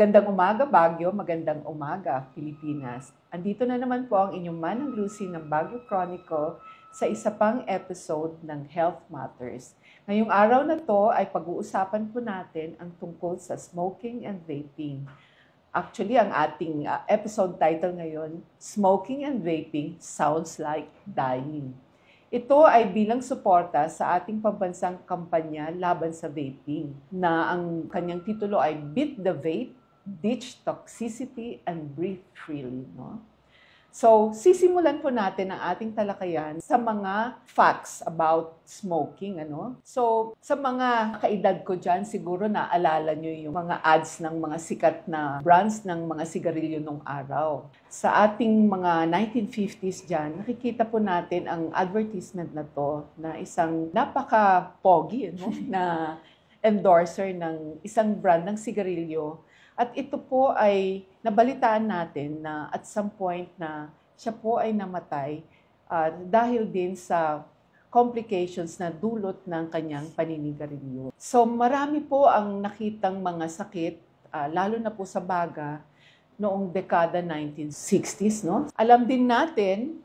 Magandang umaga, Baguio. Magandang umaga, Pilipinas. Andito na naman po ang inyong Manang Lucy ng Baguio Chronicle sa isa pang episode ng Health Matters. Ngayong araw na to ay pag-uusapan po natin ang tungkol sa smoking and vaping. Actually, ang ating episode title ngayon, Smoking and Vaping Sounds Like Dying. Ito ay bilang suporta sa ating pambansang kampanya laban sa vaping na ang kanyang titulo ay Beat the Vape, Ditch Toxicity, and Breathe Freely. No? So, sisimulan po natin ang ating talakayan sa mga facts about smoking. So, sa mga kaedad ko dyan, siguro naalala nyo yung mga ads ng mga sikat na brands ng mga sigarilyo nung araw. Sa ating mga 1950s dyan, nakikita po natin ang advertisement na to na isang napaka-pogi na endorser ng isang brand ng sigarilyo. At ito po ay nabalitaan natin na at some point na siya po ay namatay dahil din sa complications na dulot ng kanyang paninigarilyo. So marami po ang nakitang mga sakit, lalo na po sa baga, noong dekada 1960s. No? Alam din natin,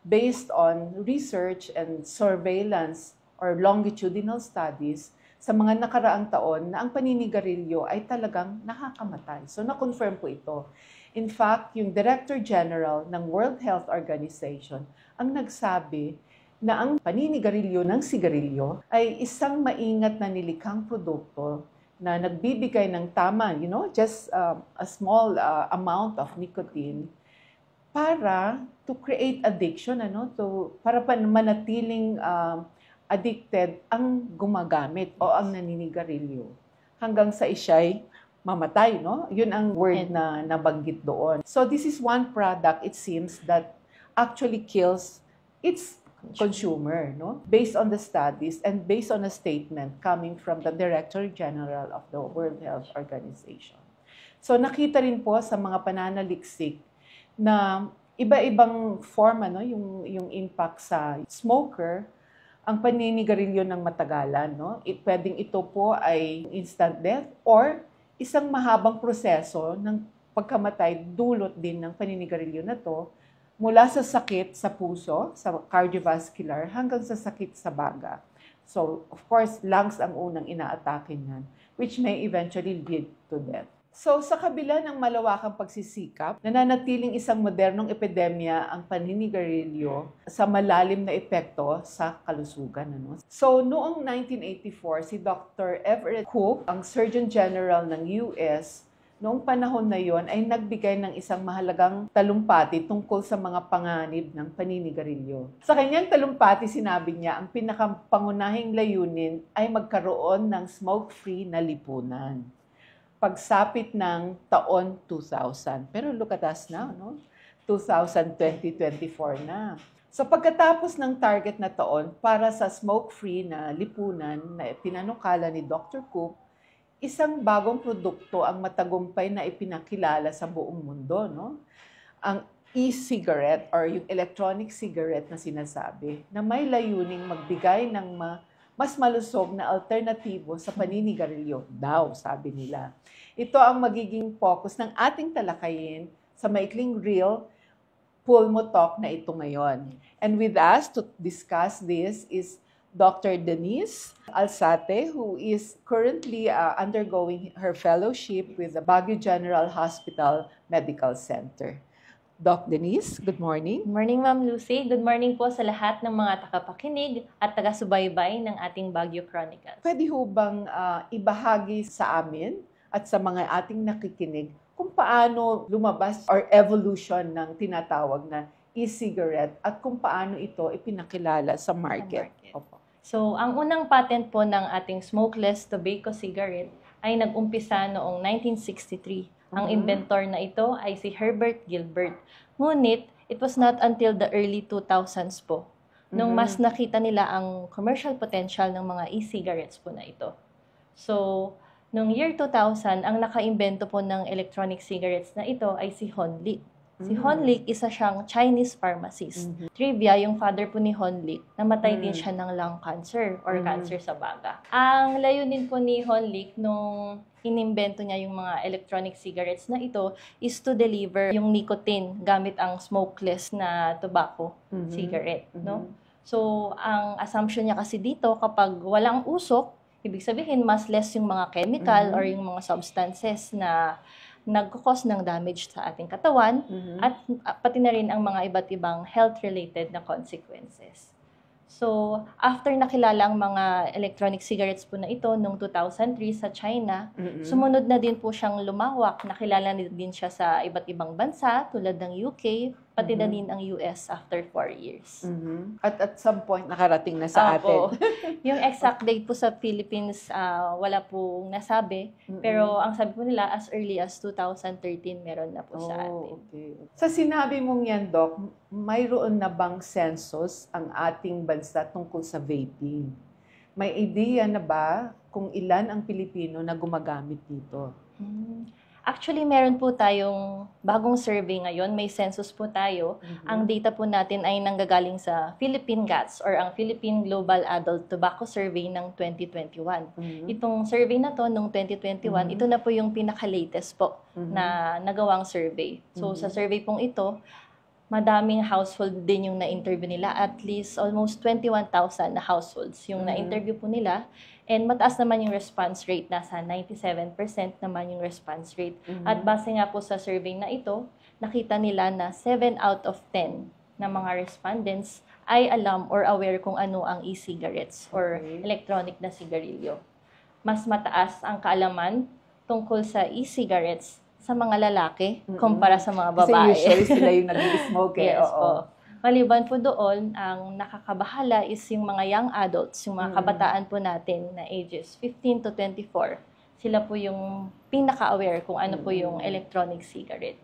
based on research and surveillance or longitudinal studies, sa mga nakaraang taon na ang paninigarilyo ay talagang nakakamatay. So, na-confirm po ito. In fact, yung Director General ng World Health Organization ang nagsabi na ang paninigarilyo ng sigarilyo ay isang maingat na nilikhang produkto na nagbibigay ng tama, just a small amount of nicotine para to create addiction, para manatiling addicted ang gumagamit o ang naninigarilyo hanggang sa siya'y mamatay, no? Yun ang word na nabanggit doon. So this is one product, it seems, that actually kills its consumer, no? Based on the studies and based on a statement coming from the Director General of the World Health Organization. So nakita rin po sa mga pananaliksik na iba-ibang form, yung impact sa smoker, ang paninigarilyo ng matagalan. No? Pwedeng ito po ay instant death or isang mahabang proseso ng pagkamatay dulot din ng paninigarilyo na to mula sa sakit sa puso, sa cardiovascular, hanggang sa sakit sa baga. So, of course, lungs ang unang inaatake niyan, which may eventually lead to death. So, sa kabila ng malawakang pagsisikap, nananatiling isang modernong epidemya ang paninigarilyo sa malalim na epekto sa kalusugan. So, noong 1984, si Dr. Everett Koch, ang Surgeon General ng US, noong panahon na yon ay nagbigay ng isang mahalagang talumpati tungkol sa mga panganib ng paninigarilyo. Sa kanyang talumpati, sinabi niya, ang pinakapangunahing layunin ay magkaroon ng smoke-free na lipunan pagsapit ng taon 2000. Pero look at us now, 2020-2024 na. So pagkatapos ng target na taon para sa smoke-free na lipunan na pinanukala ni Dr. Koch, isang bagong produkto ang matagumpay na ipinakilala sa buong mundo. Ang e-cigarette or yung electronic cigarette na sinasabi na may layuning magbigay ng mas malusog na alternatibo sa paninigarilyo daw, sabi nila. Ito ang magiging focus ng ating talakayin sa maikling reel Pulmo Talk na ito ngayon. And with us to discuss this is Dr. Denise Alzate, who is currently undergoing her fellowship with the Baguio General Hospital Medical Center. Doc Denise, good morning. Good morning, Ma'am Lucy. Good morning po sa lahat ng mga tagapakinig at taga-subaybay ng ating Baguio Chronicles. Pwede ho bang ibahagi sa amin at sa mga ating nakikinig kung paano lumabas or evolution ng tinatawag na e-cigarette at kung paano ito ipinakilala sa market? Opo. So, ang unang patent po ng ating smokeless tobacco cigarette ay nag-umpisa noong 1963. Ang inventor na ito ay si Herbert Gilbert. Ngunit, it was not until the early 2000s po nung mas nakita nila ang commercial potential ng mga e-cigarettes po na ito. So, noong year 2000, ang nakaimbento po ng electronic cigarettes na ito ay si Honli. Si Honlik, isa siyang Chinese pharmacist. Trivia, yung father po ni Honlik, namatay din siya ng lung cancer or cancer sa baga. Ang layunin po ni Honlik nung inimbento niya yung mga electronic cigarettes na ito is to deliver yung nicotine gamit ang smokeless na tobacco cigarette, no? So, ang assumption niya kasi dito, kapag walang usok, ibig sabihin, mas less yung mga chemical or yung mga substances na nagkukos ng damage sa ating katawan at pati na rin ang mga iba't ibang health-related na consequences. So, after nakilala ang mga electronic cigarettes po na ito noong 2003 sa China, sumunod na din po siyang lumawak. Nakilala din siya sa iba't ibang bansa tulad ng UK, pati na din ang US after 4 years. At some point, nakarating na sa atin. Yung exact date po sa Philippines, wala pong nasabi. Pero ang sabi po nila, as early as 2013, meron na po sa atin. Okay. Sa sinabi mong yan, Doc, mayroon na bang census ang ating bansa tungkol sa vaping? May idea na ba kung ilan ang Pilipino na gumagamit dito? Actually, meron po tayong bagong survey ngayon. May census po tayo. Ang data po natin ay nanggagaling sa Philippine GATS or ang Philippine Global Adult Tobacco Survey ng 2021. Itong survey na to noong 2021, ito na po yung pinaka-latest po na nagawang survey. So, sa survey pong ito, madaming household din yung na-interview nila. At least almost 21,000 na households yung na-interview po nila. And mataas naman yung response rate, nasa 97% naman yung response rate. At base nga po sa survey na ito, nakita nila na 7 out of 10 na mga respondents ay alam or aware kung ano ang e-cigarettes or electronic na sigarilyo. Mas mataas ang kaalaman tungkol sa e-cigarettes sa mga lalaki kumpara sa mga babae. Kasi usually sila yung nag-smoke. Yes po. Maliban po doon, ang nakakabahala is yung mga young adults, yung mga kabataan po natin na ages 15 to 24. Sila po yung pinaka-aware kung ano po yung electronic cigarette.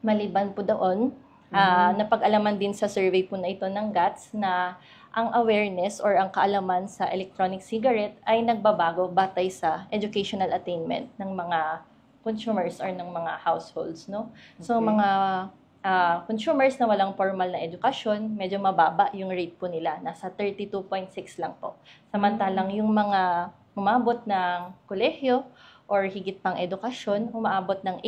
Maliban po doon, napag-alaman din sa survey po na ito ng GATS na ang awareness or ang kaalaman sa electronic cigarette ay nagbabago batay sa educational attainment ng mga consumers or ng mga households, no? So, mga consumers na walang formal na edukasyon, medyo mababa yung rate po nila. Nasa 32.6 lang po. Samantalang yung mga umabot ng kolehiyo or higit pang edukasyon, umaabot ng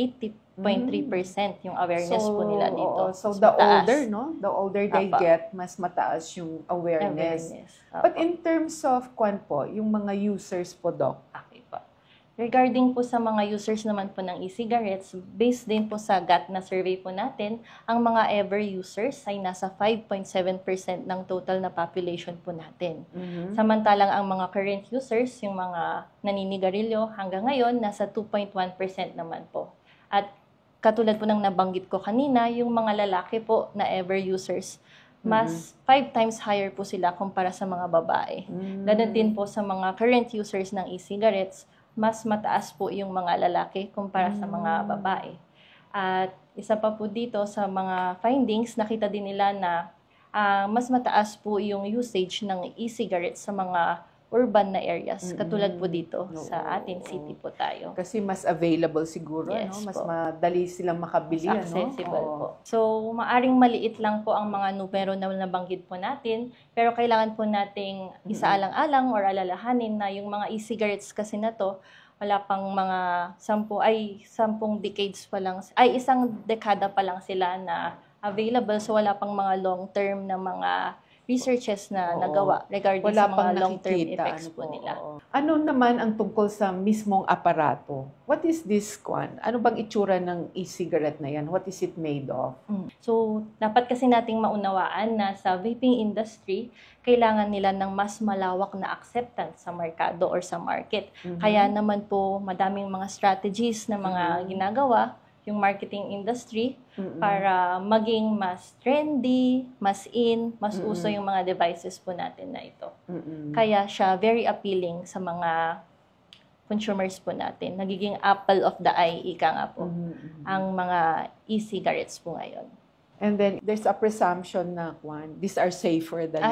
80.3% yung awareness po nila dito. So, the older, no? The older they get, mas mataas yung awareness. But in terms of, yung mga users po, Doc? Okay po. Regarding po sa mga users naman po ng e-cigarettes, based din po sa GAT na survey po natin, ang mga ever users ay nasa 5.7% ng total na population po natin. Samantalang ang mga current users, yung mga naninigarilyo, hanggang ngayon, nasa 2.1% naman po. At katulad po ng nabanggit ko kanina, yung mga lalaki po na ever users, mas 5 times higher po sila kumpara sa mga babae. Ganun din po sa mga current users ng e-cigarettes, mas mataas po yung mga lalaki kumpara sa mga babae. At isa pa po dito sa mga findings, nakita din nila na mas mataas po yung usage ng e-cigarettes sa mga urban na areas. Katulad po dito sa atin, city po tayo. Kasi mas available siguro, yes, no? Mas po. madali silang makabili, mas accessible po. So, maaring maliit lang po ang mga numero na nabanggit po natin, pero kailangan po nating isaalang-alang or alalahanin na yung mga e-cigarettes kasi na to, wala pang mga 10 decades pa lang, isang dekada pa lang sila na available, so wala pang mga long-term na mga researches na nagawa regarding sa mga long-term effects po nila. Ano naman ang tungkol sa mismong aparato? What is this one? Ano bang itsura ng e-cigarette na yan? What is it made of? So, dapat kasi nating maunawaan na sa vaping industry, kailangan nila ng mas malawak na acceptance sa merkado or sa market. Kaya naman po, madaming mga strategies na mga ginagawa yung marketing industry para maging mas trendy, mas in, mas uso yung mga devices po natin na ito. Kaya siya very appealing sa mga consumers po natin. Nagiging apple of the eye, ika nga po, ang mga e-cigarettes po ngayon. And then there's a presumption na these are safer than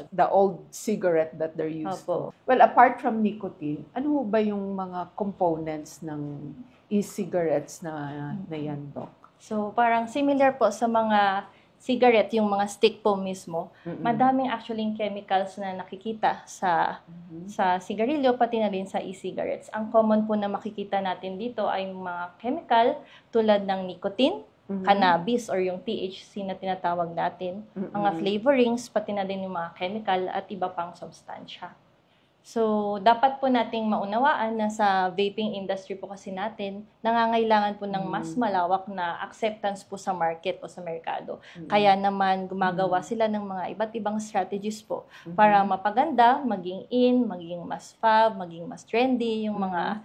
the old cigarette that they're used to. Well, apart from nicotine, ano ba yung mga components ng e-cigarettes na yan, Doc? So, parang similar po sa mga cigarette, yung mga stick po mismo. Madaming actually chemicals na nakikita sa sigarilyo, pati na rin sa e-cigarettes. Ang common po na makikita natin dito ay mga chemical tulad ng nicotine, cannabis or yung THC na tinatawag natin, mga flavorings, pati na din yung mga chemical at iba pang substansya. So, dapat po nating maunawaan na sa vaping industry po kasi natin, nangangailangan po ng mas malawak na acceptance po sa market o sa merkado. Kaya naman gumagawa sila ng mga iba't ibang strategies po para mapaganda, maging in, maging mas fab, maging mas trendy yung mga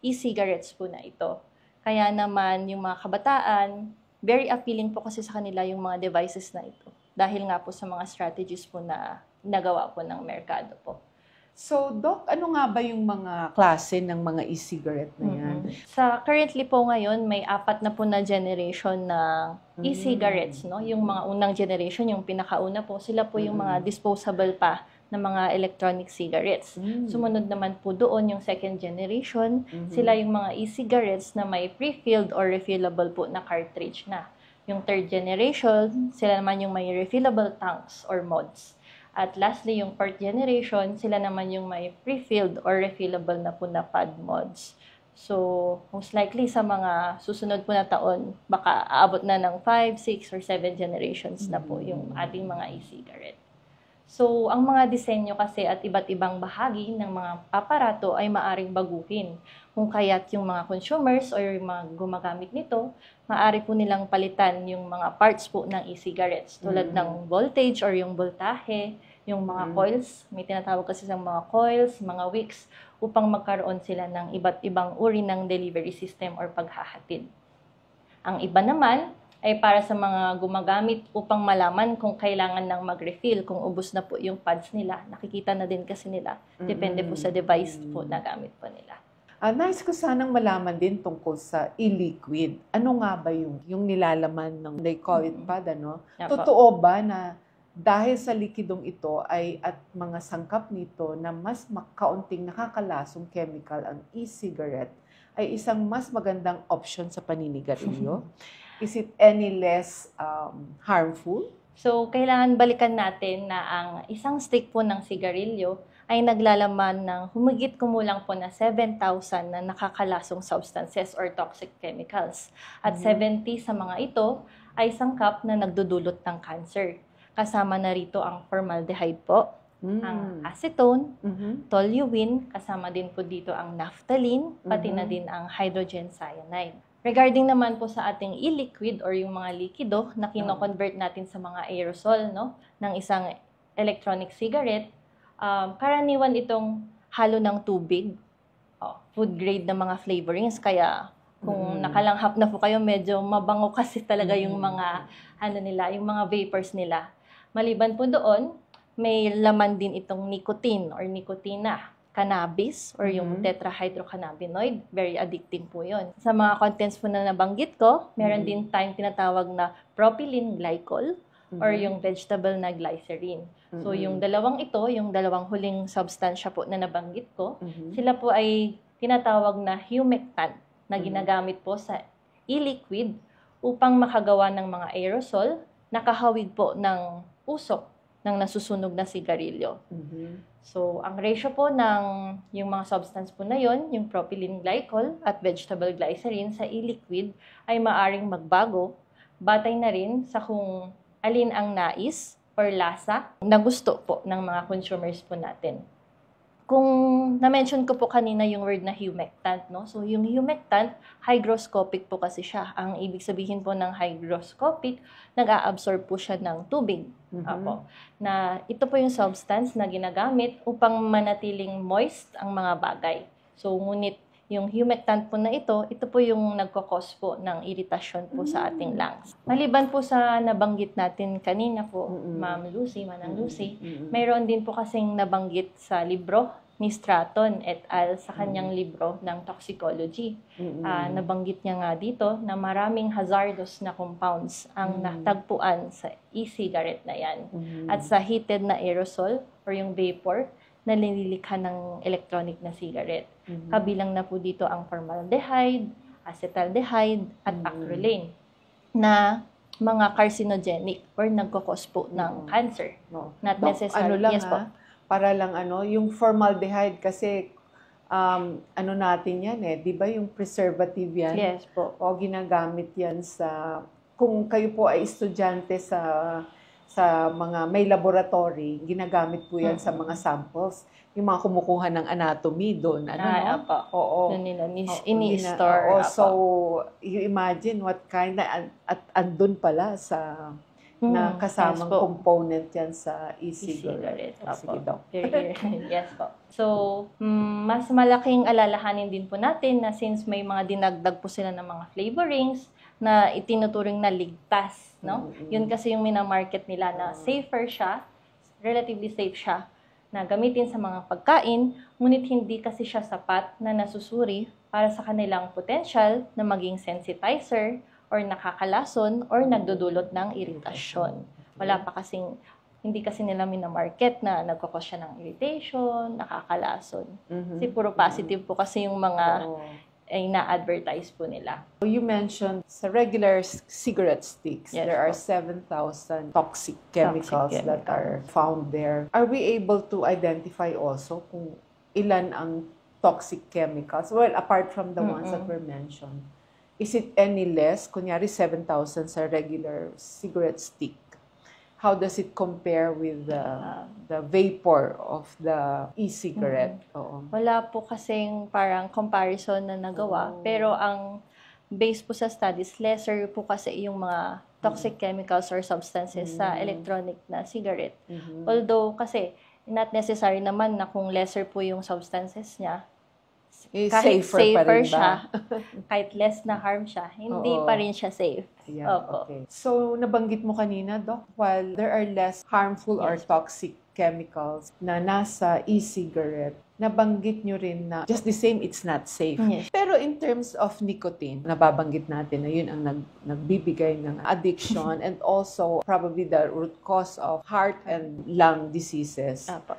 e-cigarettes po na ito. Kaya naman yung mga kabataan, very appealing po kasi sa kanila yung mga devices na ito. Dahil nga po sa mga strategies po na nagawa po ng merkado po. So, Doc, ano nga ba yung mga klase ng mga e-cigarette na yan? Sa currently po ngayon, may 4 na po na generation ng e-cigarettes, no? Yung mga unang generation, yung pinakauna po, sila po yung mga disposable pa na mga electronic cigarettes. Sumunod naman po doon yung second generation, sila yung mga e-cigarettes na may pre-filled or refillable po na cartridge na. Yung third generation, sila naman yung may refillable tanks or mods. At lastly, yung fourth generation, sila naman yung may pre-filled or refillable na po na pod mods. So, most likely sa mga susunod po na taon, baka aabot na ng 5, 6, or 7 generations na po yung ating mga e-cigarette. So, ang mga disenyo kasi at iba't ibang bahagi ng mga aparato ay maaring baguhin. Kung kaya't yung mga consumers or yung mga gumagamit nito, maaari po nilang palitan yung mga parts po ng e-cigarettes tulad ng voltage or yung voltahe, yung mga coils, may tinatawag kasi sa mga coils, mga wicks, upang magkaroon sila ng iba't ibang uri ng delivery system or paghahatid. Ang iba naman ay para sa mga gumagamit upang malaman kung kailangan ng mag-refill, kung ubos na po yung pads nila. Nakikita na din kasi nila. Depende po sa device po na gamit po nila. Nais ko sanang malaman din tungkol sa e-liquid. Ano nga ba yung nilalaman ng, they call it pad, ano? Totoo ba na dahil sa likidong ito at mga sangkap nito na mas kaunting nakakalasong chemical ang e-cigarette, ay isang mas magandang option sa paninigarilyo? Is it any less harmful? So, kailangan balikan natin na ang isang stick po ng sigarilyo ay naglalaman ng humigit kumulang po na 7,000 na nakakalasong substances or toxic chemicals. At 70 sa mga ito ay sangkap na nagdudulot ng cancer. Kasama na rito ang formaldehyde po, ang acetone, toluene, kasama din po dito ang naphthalene, pati na din ang hydrogen cyanide. Regarding naman po sa ating e-liquid or yung mga likido na kino-convert natin sa mga aerosol, no, ng isang electronic cigarette, karaniwan itong halo ng tubig, food grade na mga flavorings, kaya kung nakalanghap na po kayo, medyo mabango kasi talaga yung mga yung mga vapors nila. Maliban po doon, may laman din itong nicotine or nicotina, cannabis or yung tetrahydrocannabinoid, very addictive po yun. Sa mga contents po na nabanggit ko, meron din tayong tinatawag na propylene glycol or yung vegetable na glycerin. So yung dalawang ito, yung dalawang huling substansya po na nabanggit ko, sila po ay tinatawag na humectant na ginagamit po sa e-liquid upang makagawa ng mga aerosol na kahawig po ng usok ng nasusunog na sigarilyo. So, ang ratio po ng yung mga substance po na yon, yung propylene glycol at vegetable glycerin sa e-liquid ay maaring magbago, batay na rin sa kung alin ang nais or lasa na gusto po ng mga consumers po natin. Kung na-mention ko po kanina yung word na humectant, no? So, yung humectant, hygroscopic po kasi siya. Ang ibig sabihin po ng hygroscopic, nag-a-absorb po siya ng tubig. Apo. Na ito po yung substance na ginagamit upang manatiling moist ang mga bagay. So, ngunit yung humectant po na ito po yung nagkakos po ng iritasyon po sa ating lungs. Maliban po sa nabanggit natin kanina po, Ma'am Lucy, Manang Lucy, mayroon din po kasing nabanggit sa libro ni Stratton et al. Sa kanyang libro ng toxicology. Nabanggit niya nga dito na maraming hazardous na compounds ang natagpuan sa e-cigarette na yan. At sa heated na aerosol or yung vapor na nililikha ng electronic na cigarette. Kabilang na po dito ang formaldehyde, acetaldehyde, at acrolein na mga carcinogenic or nagkakos po ng cancer. No. Not Dok, necessary. ano lang Yes po. para lang yung formaldehyde kasi ano natin yan di ba yung preservative yan? Yes po. O ginagamit yan kung kayo po ay estudyante sa mga may laboratory, ginagamit po yan sa mga samples. Yung mga kumukuha ng anatomy doon. Opo. Oo. Doon nila ini-store. So, you imagine what kind at andun pala na kasamang yes po. component yan sa e-cigarette. Opo. Sige, Doc. Yes po. So, mas malaking alalahanin din po natin na since may mga dinagdag po sila ng mga flavorings na itinuturing na ligtas, no? Yun kasi yung minamarket nila na safer siya, relatively safe siya, na gamitin sa mga pagkain, ngunit hindi kasi siya sapat na nasusuri para sa kanilang potential na maging sensitizer or nakakalason or nagdudulot ng iritasyon. Wala pa kasing, hindi kasi nila minamarket na nagkakos siya ng irritation, nakakalason. Kasi puro positive po kasi yung mga ay na-advertise po nila. You mentioned sa regular cigarette sticks, Yes, there are po. 7,000 toxic chemicals that are found there. Are we able to identify also kung ilan ang toxic chemicals? Well, apart from the ones that were mentioned. Is it any less? Kunyari 7,000 sa regular cigarette stick. How does it compare with the vapor of the e-cigarette? Oo. Wala po kasing parang comparison na nagawa, pero ang base po sa studies, lesser po kasi yung mga toxic chemicals or substances sa electronic na cigarette. Although kasi not necessary naman na kung lesser po yung substances niya, kahit Safer pa rin ba? siya, kahit less na harm siya, hindi pa rin siya safe. Yeah, Opo. okay. So, nabanggit mo kanina, Doc, while there are less harmful or toxic chemicals na nasa e-cigarette, nabanggit nyo rin na just the same, it's not safe. Yes. Pero in terms of nicotine, nababanggit natin na yun ang nagbibigay ng addiction and also probably the root cause of heart and lung diseases. Opo.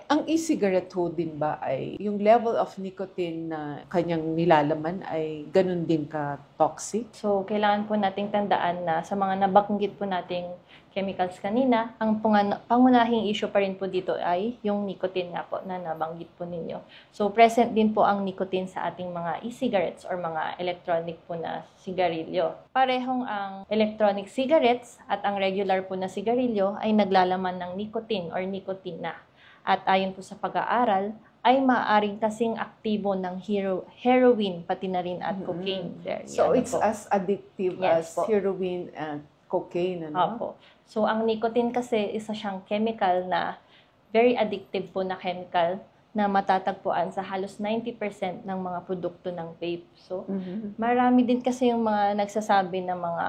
Ang e-cigarette ho din ba ay yung level of nicotine na kanyang nilalaman ay ganun din ka-toxic? So, kailangan po nating tandaan na sa mga nabanggit po nating chemicals kanina, ang pangunahing issue pa rin po dito ay yung nicotine nga po na nabanggit po ninyo. So, present din po ang nicotine sa ating mga e-cigarettes or mga electronic po na sigarilyo. Parehong ang electronic cigarettes at ang regular po na sigarilyo ay naglalaman ng nicotine or nicotina. At ayon po sa pag-aaral, ay maaaring kasing aktibo ng heroin, pati na rin at cocaine. So, it's as addictive Yes as po. heroin and cocaine, ano? Opo. So, ang nicotine kasi isa siyang chemical na very addictive po na chemical na matatagpuan sa halos 90% ng mga produkto ng vape. So, marami din kasi yung mga nagsasabi na mga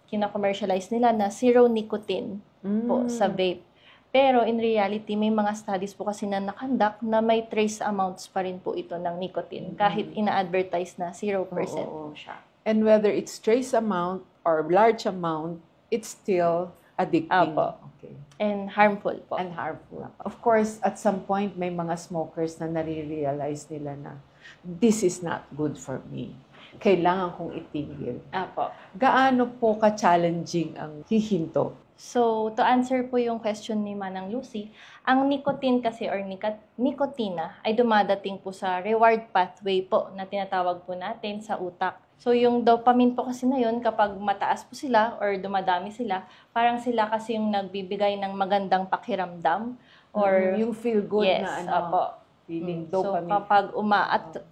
kina-commercialize nila na zero nicotine po sa vape. Pero in reality, may mga studies po kasi na nakandak na may trace amounts pa rin po ito ng nicotine kahit ina-advertise na 0% po siya. And whether it's trace amount or large amount, it's still addicting. Opo. Okay. And harmful po. And harmful. Of course, at some point, may mga smokers na nare-realize nila na this is not good for me. Kailangan kong itigil. Opo. Gaano po ka-challenging ang hihinto? So, to answer po yung question ni Manang Lucy, ang nicotine kasi or nicotina ay dumadating po sa reward pathway po na tinatawag po natin sa utak. So, yung dopamine po kasi na yun, kapag mataas po sila or dumadami sila, parang sila kasi yung nagbibigay ng magandang pakiramdam or yung feel good yes, na opo. feeling So, dopamine. kapag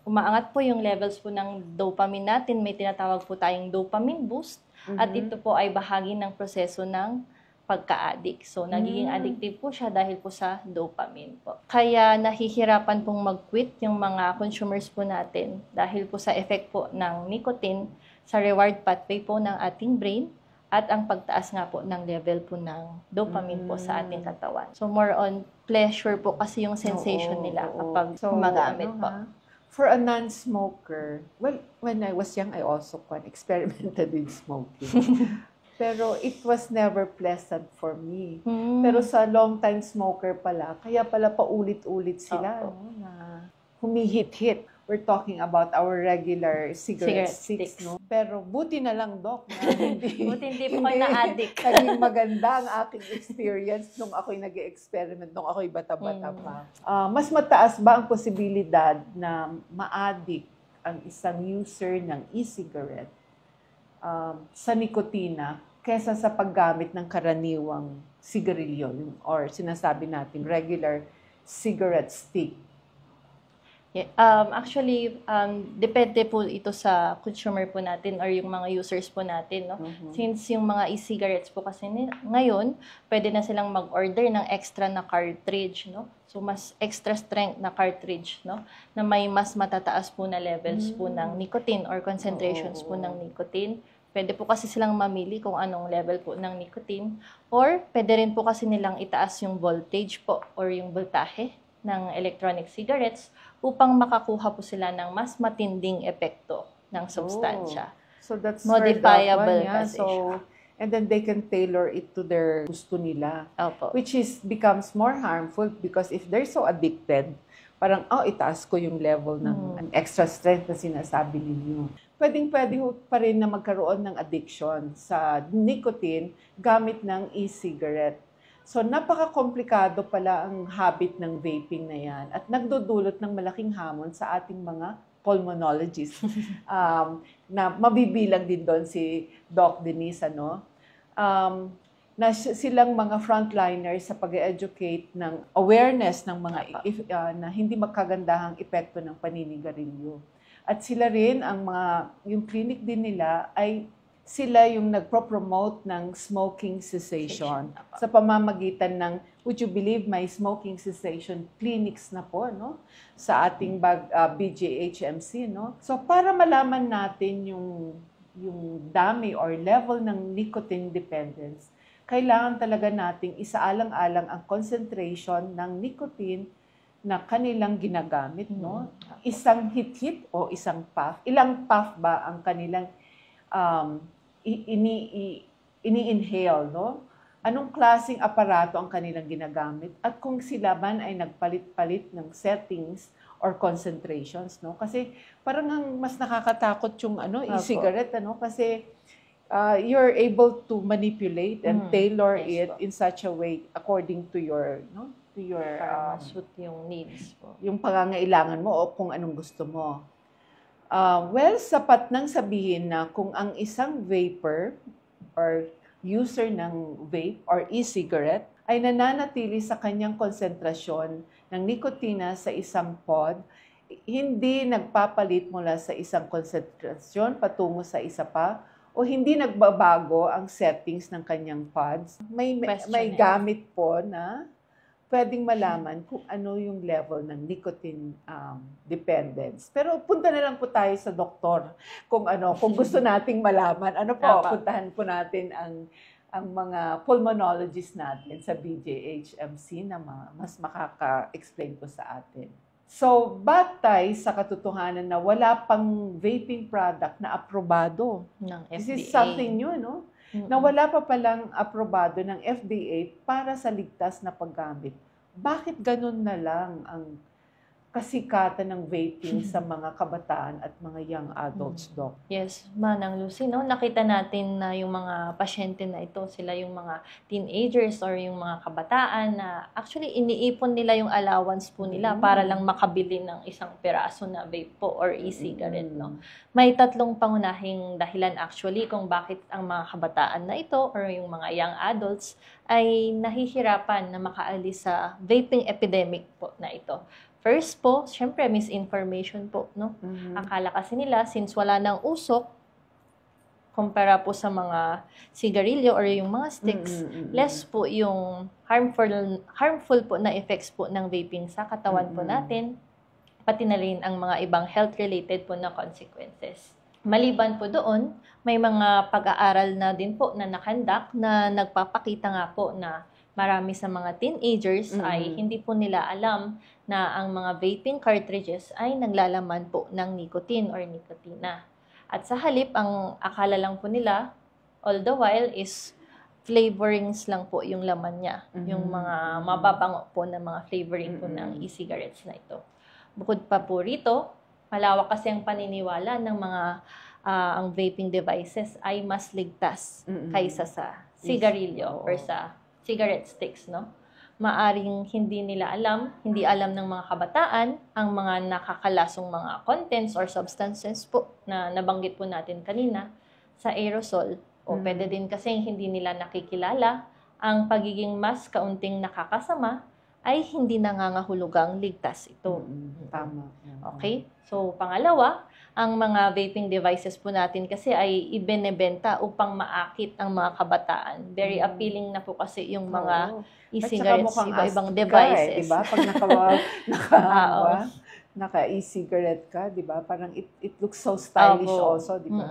umaangat po yung levels po ng dopamine natin, may tinatawag po tayong dopamine boost. At ito po ay bahagi ng proseso ng pagka-addict. So, nagiging addictive po siya dahil po sa dopamine po. Kaya nahihirapan pong mag-quit yung mga consumers po natin dahil po sa effect po ng nicotine sa reward pathway po ng ating brain at ang pagtaas nga po ng level po ng dopamine po sa ating katawan. So, more on pleasure po kasi yung sensation nila kapag gumagamit po. For a non-smoker, well, when I was young, I also experimented with smoking. Pero it was never pleasant for me. Pero sa long-time smoker pala, kaya pala paulit-ulit sila no, na humihit-hit. we're talking about our regular cigarette Cigarette sticks, sticks. no? Pero buti na lang, Doc, na Buti hindi po kayo na-addict. naging maganda ang aking experience nung ako'y nag-experiment, nung ako'y bata-bata pa. Mas mataas ba ang posibilidad na ma-addict ang isang user ng e-cigarette sa nikotina kesa sa paggamit ng karaniwang sigarilyo or sinasabi natin regular cigarette stick? Yeah, actually, depende po ito sa consumer po natin or yung mga users po natin, no? Since yung mga e-cigarettes po kasi ngayon, pwede na silang mag-order ng extra na cartridge, no? So, mas extra strength na cartridge, no? Na may mas matataas po na levels po ng nicotine or concentrations po ng nicotine. Pwede po kasi silang mamili kung anong level po ng nicotine. Or, pwede rin po kasi nilang itaas yung voltage po or yung voltahe ng electronic cigarettes upang makakuha po sila ng mas matinding epekto ng substansya. So that's Modifiable kasi kasi siya. And then they can tailor it to their gusto nila. Opo. Which becomes more harmful because if they're so addicted, parang, itaas ko yung level ng extra strength na sinasabi ninyo. Pwede pa rin na magkaroon ng addiction sa nicotine gamit ng e-cigarette. So, napaka-komplikado pala ang habit ng vaping na yan at nagdudulot ng malaking hamon sa ating mga pulmonologists na mabibilang din doon si Doc Denise, na silang mga frontliners sa pag-educate ng awareness ng mga na hindi magkagandahang epekto ng paninigarilyo. At sila rin, yung clinic din nila ay sila yung nagpro-promote ng smoking cessation sa pamamagitan ng, would you believe, may smoking cessation clinics na po, no? Sa ating BJHMC, no? So, para malaman natin yung dami or level ng nicotine dependence, kailangan talaga nating isaalang-alang ang concentration ng nicotine na kanilang ginagamit, no? Isang hit-hit o isang puff? Ilang puff ba ang kanilang ini-inhale, no? Anong klaseng aparato ang kanilang ginagamit? At kung sila man ay nagpalit-palit ng settings or concentrations, no? Kasi parang mas nakakatakot yung e-cigarette, kasi you're able to manipulate and tailor it in such a way according to your, para suit yung needs po. Yung pangangailangan mo o kung anong gusto mo. Sapat nang sabihin na kung ang isang vapor or user ng vape or e-cigarette ay nananatili sa kanyang konsentrasyon ng nikotina sa isang pod, hindi nagpapalit mula sa isang konsentrasyon patungo sa isa pa, o hindi nagbabago ang settings ng kanyang pods, may gamit po na pwedeng malaman kung ano yung level ng nicotine dependence. Pero punta na lang po tayo sa doktor kung gusto nating malaman. Puntahan po natin ang mga pulmonologists natin sa BJHMC na mas makaka-explain po sa atin. So, batay sa katotohanan na wala pang vaping product na aprobado ng FDA. This is something new, no? Na wala pa palang aprobado ng FDA para sa ligtas na paggamit. Bakit ganun na lang ang kasikatan ng vaping sa mga kabataan at mga young adults, Doc? Yes, Manang Lucy, no? Nakita natin na yung mga pasyente na ito, sila yung mga teenagers or yung mga kabataan na actually iniipon nila yung allowance po nila para lang makabili ng isang peraso na vape po or e-cigarette, no? May tatlong pangunahing dahilan actually kung bakit ang mga kabataan na ito or yung mga young adults ay nahihirapan na makaalis sa vaping epidemic po na ito. First po, syempre misinformation po, no? Akala kasi nila since wala nang usok kumpara po sa mga sigarilyo or yung mga sticks, less po yung harmful po na effects po ng vaping sa katawan po natin, pati na rin ang mga ibang health-related po na consequences. Maliban po doon, may mga pag-aaral na din po na nakandak na nagpapakita nga po na marami sa mga teenagers ay hindi po nila alam na ang mga vaping cartridges ay naglalaman po ng nicotine or nicotina. At sa halip, ang akala lang po nila, all the while, is flavorings lang po yung laman niya. Yung mga mababango po na mga flavoring po ng e-cigarettes na ito. Bukod pa po rito, Malawak kasi ang paniniwala ng mga ang vaping devices ay mas ligtas kaysa sa sigarilyo or sa cigarette sticks, no? Maaring hindi alam ng mga kabataan ang mga nakakalasong mga contents or substances po na nabanggit po natin kanina sa aerosol. O pwede din kasi hindi nila nakikilala ang pagiging mas kaunting nakakasama ay hindi nangangahulugang ligtas ito. Tama. Okay? So, pangalawa, ang mga vaping devices po natin kasi ay ibinebenta upang maakit ang mga kabataan. Very appealing na po kasi yung mga e-cigarettes, iba-ibang devices. Diba? Pag naka-e-cigarette ka, diba? Parang it looks so stylish also, diba?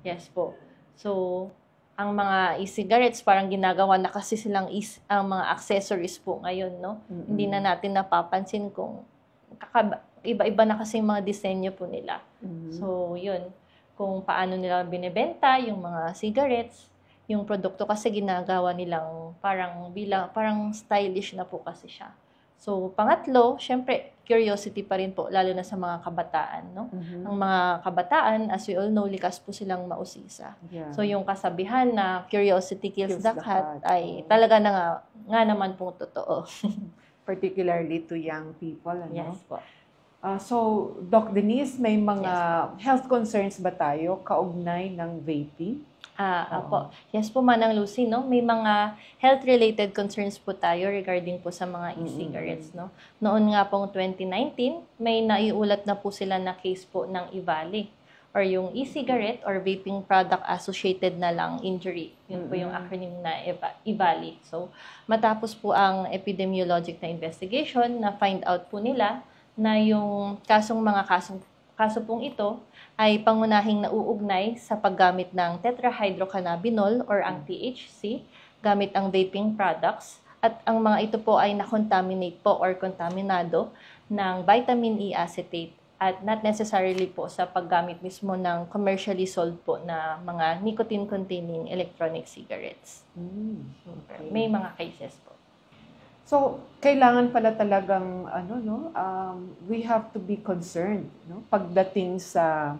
Yes po. So, ang mga e-cigarettes parang ginagawa na kasi silang ang mga accessories po ngayon, no? Hindi na natin napapansin kung iba-iba na kasi yung mga disenyo po nila. So, yun. Kung paano nila binebenta yung mga cigarettes, yung produkto kasi ginagawa nilang parang stylish na po kasi siya. So, pangatlo, syempre, curiosity pa rin po, lalo na sa mga kabataan, no? Ang mga kabataan, as we all know, likas po silang mausisa. Yeah. So, yung kasabihan na curiosity kills the cat ay talaga na nga naman pong totoo. Particularly to young people, ano? Yes po. So, Doc Denise, may mga health concerns ba tayo kaugnay ng vaping? Apo. Yes po, Manang Lucy, no? May mga health-related concerns po tayo regarding po sa mga e-cigarettes, no? Noon nga pong 2019, may naiulat na po sila na case po ng EVALI or yung e-cigarette or vaping product associated na lang injury. Yun po yung acronym na EVALI. So, matapos po ang epidemiologic na investigation, na find out po nila na yung kaso pong ito ay pangunahing nauugnay sa paggamit ng tetrahydrocannabinol or ang THC gamit ang vaping products at ang mga ito po ay na-contaminate po or kontaminado ng vitamin E acetate at not necessarily po sa paggamit mismo ng commercially sold po na mga nicotine-containing electronic cigarettes. Okay. May mga cases po. So, kailangan pala talagang we have to be concerned, no, pagdating sa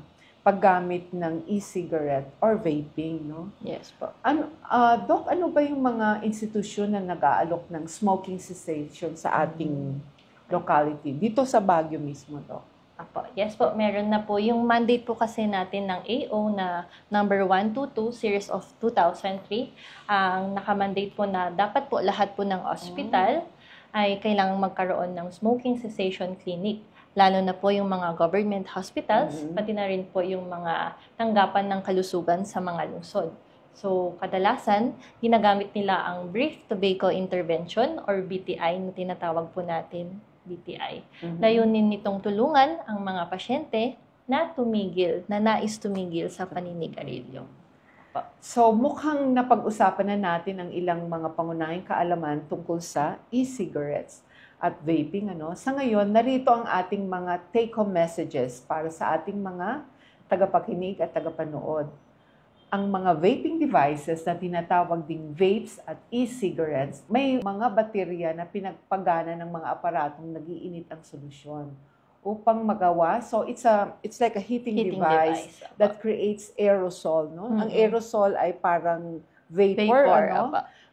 paggamit ng e-cigarette or vaping, no? Yes po. Doc, ano ba yung mga institusyon na nag-aalok ng smoking cessation sa ating locality dito sa Baguio mismo, Doc? Apo. Yes po, meron na po. Yung mandate po kasi natin ng AO na number 122 series of 2003, ang nakamandate po na dapat po lahat po ng ospital ay kailangang magkaroon ng smoking cessation clinic. Lalo na po yung mga government hospitals, pati na rin po yung mga tanggapan ng kalusugan sa mga lungsod. So, kadalasan, ginagamit nila ang Brief Tobacco Intervention or BTI na tinatawag po natin. BTI. Layunin nitong tulungan ang mga pasyente na nais tumigil sa paninigarilyo. So, mukhang napag-usapan na natin ang ilang mga pangunahing kaalaman tungkol sa e-cigarettes at vaping. Sa ngayon, narito ang ating mga take-home messages para sa ating mga tagapakinig at tagapanood. Ang mga vaping devices na tinatawag ding vapes at e-cigarettes, may mga baterya na pinagpagana ng mga aparatong nag-iinit ang solusyon upang magawa. So it's like a heating device that creates aerosol, no? Ang aerosol ay parang vapor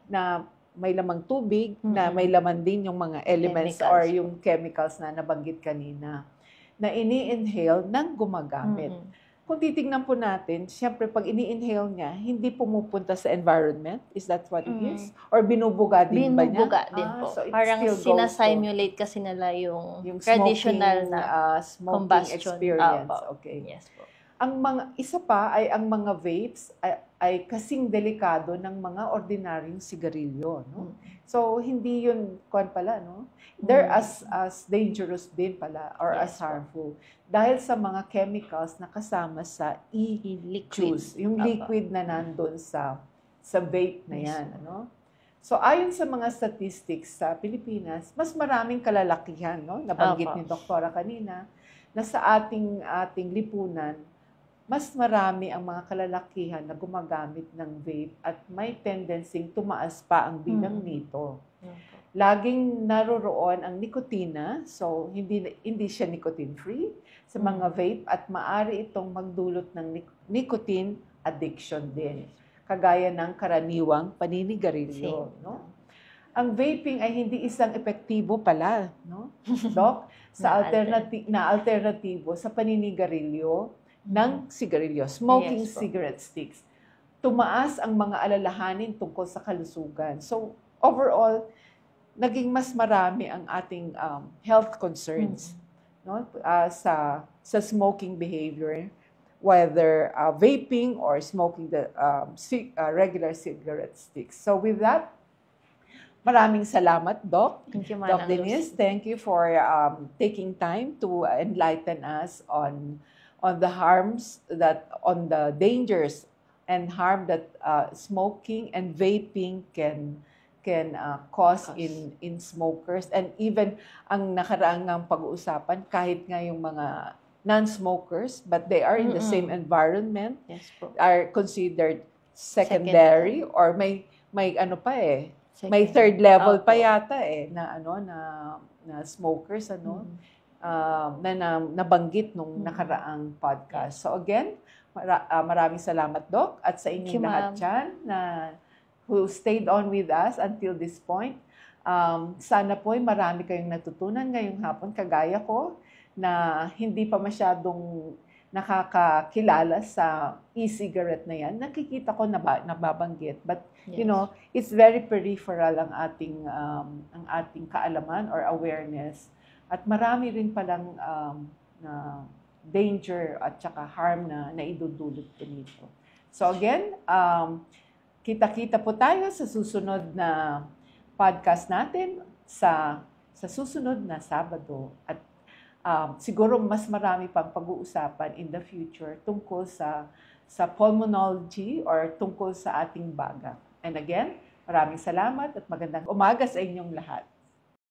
na may lamang tubig, na may laman din yung mga elements or yung chemicals na nabanggit kanina na ini-inhale ng gumagamit. Kung titignan po natin, siyempre pag ini-inhale niya, hindi pumupunta sa environment. Is that what it is? Or binubuga din ba niya? Binubuga din po. So parang sinasimulate kasi nila yung traditional smoking combustion experience. Okay. Yes po. Isa pa ay ang mga vapes ay kasing delikado ng mga ordinaryong sigarilyo, no? So hindi yun no? They're as dangerous din pala or as harmful dahil sa mga chemicals na kasama sa e-juice, yung liquid na nandun sa vape na yan, So ayon sa mga statistics sa Pilipinas, mas maraming kalalakihan, no? Nabanggit ni Doktora kanina na sa ating lipunan, mas marami ang mga kalalakihan na gumagamit ng vape at may tendency tumaas pa ang bilang nito. laging naroroon ang nikotina. So, hindi siya nicotine-free sa mga vape at maaari itong magdulot ng nicotine addiction din. Kagaya ng karaniwang paninigarilyo. No? Ang vaping ay hindi isang epektibo pala, no? Doc, na alternatibo sa paninigarilyo ng sigarilyo, smoking cigarette sticks. Tumaas ang mga alalahanin tungkol sa kalusugan. So, overall, naging mas marami ang ating health concerns no? Sa smoking behavior, whether vaping or smoking the regular cigarette sticks. So, with that, maraming salamat, Doc. Thank you, Doc Denise, thank you for taking time to enlighten us on the dangers and harm that smoking and vaping can cause in smokers. And even ang nakaraang pag-uusapan, kahit nga yung mga non-smokers, but they are in the same environment, are considered secondary or may may third level pa yata na smokers na nabanggit nung nakaraang podcast. So again, maraming salamat, Doc, at sa inyong lahat dyan who stayed on with us until this point. Sana po ay marami kayong natutunan ngayong hapon, kagaya ko, na hindi pa masyadong nakakakilala sa e-cigarette na yan. Nakikita ko nababanggit. But, you know, it's very peripheral ang ating kaalaman or awareness. At marami rin palang na danger at saka harm na idudulot ko nito. So again, kita-kita po tayo sa susunod na podcast natin sa susunod na Sabado. At siguro mas marami pang pag-uusapan in the future tungkol sa pulmonology or tungkol sa ating baga. And again, maraming salamat at magandang umaga sa inyong lahat.